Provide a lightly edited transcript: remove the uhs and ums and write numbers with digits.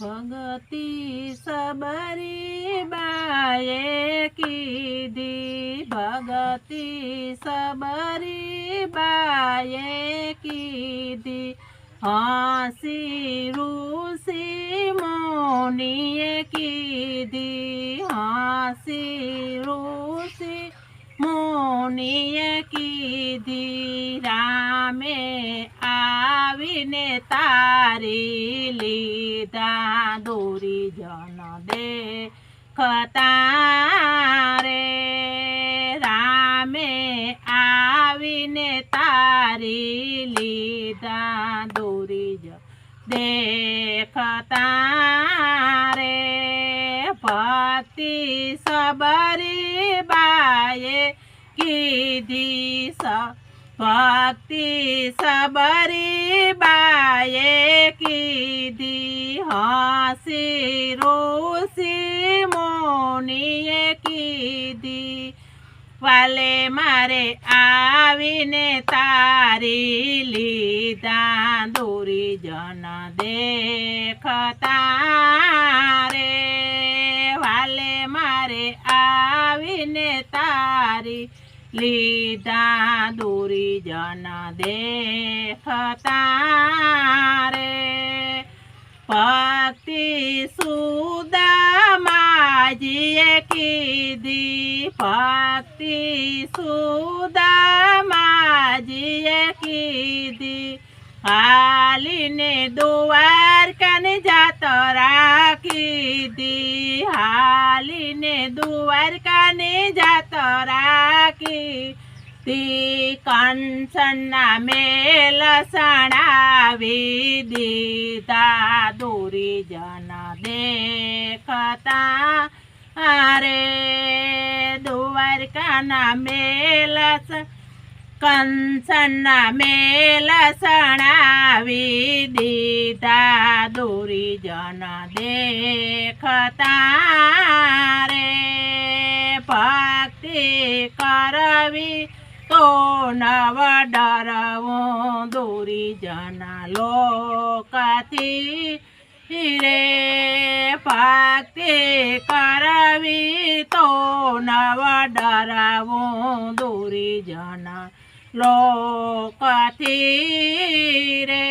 भगती सबरी बाए कीधी भगती सबरी बाए कीधी हसी ऋषि मुनिए कीधी हसी ऋषि मुनिए कीधी रामे आवीने तारी लीधा दूरी जन देखता रे रामे आवीने तारी लीधा दूरी जन देखता रे भक्ति सबरी बाए कीधी भक्ति सबरी बाए कीधी हसी ऋषि मुनिए कीधी वाले मारे आवीने तारी लीधा दूरी जन देखता रे वाले मारे आवीने तारी लीधा दूरी जन देखता रे भक्ति सुदामाजीए कीधी भक्ति सुदामाजीए कीधी हालीने द्वारकानी जातरा कीधी हालीने द्वारकानी जातरा कीधी कंसना मेल सणावी दीधा दूरी जन देखता रे द्वारकाना मेल कंसना मेल सणावी दीधा दूरी जन देखता रे भक्ति करवी तो नव डरवो दूरी जन लोकती रे भक्ति करवी तो नव डरवो दूरी जन लोकती रे।